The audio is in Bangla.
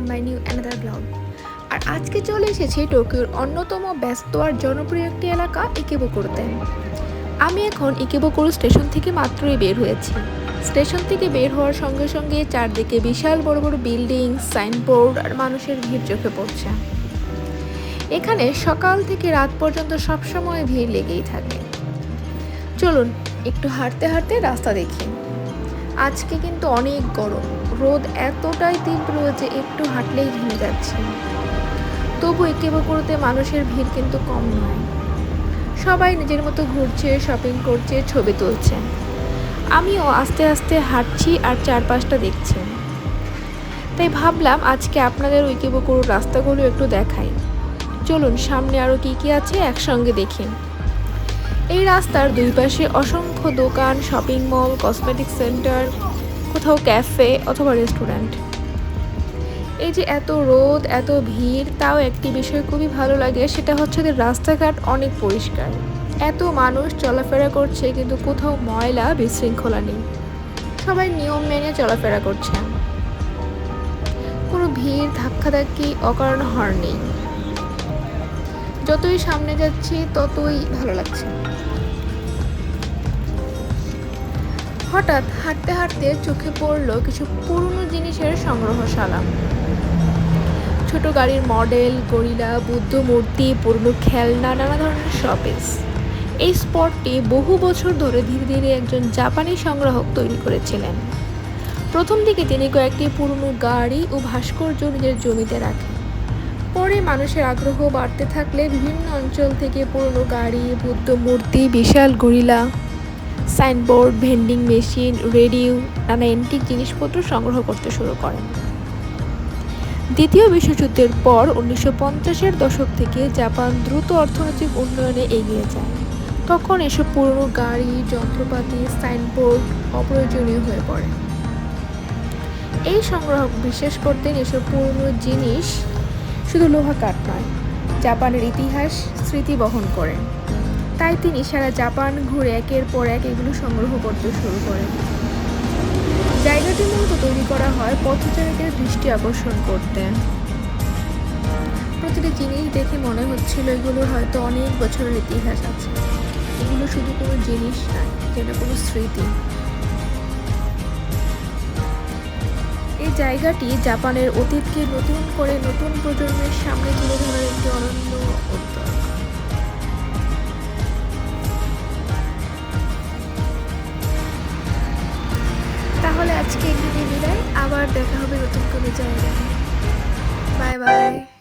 মাই নিউ অ্যানাদার ব্লগ। আর আজকে চলে এসেছি টোকিওর অন্যতম ব্যস্ত আর জনপ্রিয় একটি এলাকা ইকেবুকুরোতে। আমি এখন ইকেবুকুরো স্টেশন থেকে মাত্রই বের হয়েছি। স্টেশন থেকে বের হওয়ার সঙ্গে সঙ্গে চারদিকে বিশাল বড় বড় বিল্ডিং, সাইনবোর্ড আর মানুষের ভিড় চোখে পড়ছে। এখানে সকাল থেকে রাত পর্যন্ত সবসময় ভিড় লেগেই থাকে। চলুন একটু হাঁটতে হাঁটতে রাস্তা দেখি। আজকে কিন্তু অনেক গরম, রোদ এতটাই তীব্র যে একটু হাঁটলেই ঘেমে যাচ্ছে। তবু ইকেবুকুরোতে মানুষের ভিড় কিন্তু কম নয়। সবাই নিজের মতো ঘুরছে, শপিং করছে, ছবি তুলছে। আমিও আস্তে আস্তে হাঁটছি আর চারপাশটা দেখছি। তাই ভাবলাম আজকে আপনাদের ইকেবুকুরোর রাস্তাগুলো একটু দেখাই। চলুন সামনে আরও কী কী আছে একসঙ্গে দেখি। এই রাস্তার দুই পাশে অসংখ্য দোকান, শপিং মল, কসমেটিক সেন্টার, কোথাও ক্যাফে অথবা রেস্টুরেন্ট। এই যে এত রোদ, এত ভিড়, তাও একটি বিষয় খুবই ভালো লাগে, সেটা হচ্ছে যে রাস্তাঘাট অনেক পরিষ্কার। এত মানুষ চলাফেরা করছে কিন্তু কোথাও ময়লা বিশৃঙ্খলা নেই। সবাই নিয়ম মেনে চলাফেরা করছে। কোনো ভিড়, ধাক্কাধাক্কি, অকারণ হর্ন নেই। যতই সামনে যাচ্ছি ততই ভালো লাগছে। হঠাৎ হাঁটতে হাঁটতে চোখে পড়লো কিছু পুরনো জিনিসের সংগ্রহশালা। ছোট গাড়ির মডেল, গরিলা, বুদ্ধ মূর্তি, পুরনো খেলনা, নানা ধরনের শোপিস। এই স্পটটি বহু বছর ধরে ধীরে ধীরে একজন জাপানি সংগ্রাহক তৈরি করেছিলেন। প্রথম দিকে তিনি কয়েকটি পুরনো গাড়ি ও ভাস্কর্য নিজের জমিতে রাখেন। পরে মানুষের আগ্রহ বাড়তে থাকলে বিভিন্ন অঞ্চল থেকে পুরনো গাড়ি, বুদ্ধ মূর্তি, বিশাল gorilla, signboard, vending machine, radio, নানা অ্যান্টিক জিনিসপত্র সংগ্রহ করতে শুরু করেন। দ্বিতীয় বিশ্বযুদ্ধের পর 1950-এর দশক থেকে জাপান দ্রুত অর্থনৈতিক উন্নয়নে এগিয়ে যায়। তখন এসব পুরনো গাড়ি, যন্ত্রপাতি, সাইনবোর্ড অপ্রয়োজনীয় হয়ে পড়ে। এই সংগ্রাহক বিশ্বাস করতেন এসব পুরনো জিনিস শুধু লোহা কাঠ নয়, জাপানের ইতিহাস, স্মৃতি বহন করে। তাই তিনি সারা জাপান ঘুরে একের পর এক এগুলো সংগ্রহ করতে শুরু করেন। জায়গাটি মূলত তৈরি করা হয় পথচারীদের দৃষ্টি আকর্ষণ করতে। প্রতিটি জিনিস দেখে মনে হচ্ছিল এগুলোর হয়তো অনেক বছরের ইতিহাস আছে। এগুলো শুধু কোনো জিনিস নয়, যেটা কোনো স্মৃতি। এই জায়গাটি জাপানের অতীতকে নতুন করে নতুন প্রজন্মের সামনে তুলে ধরার একটি অনন্য উদ্যোগ। তাহলে আজকে এখানে বিদায়, আবার দেখা হবে নতুন কোনো জায়গায়। Bye bye.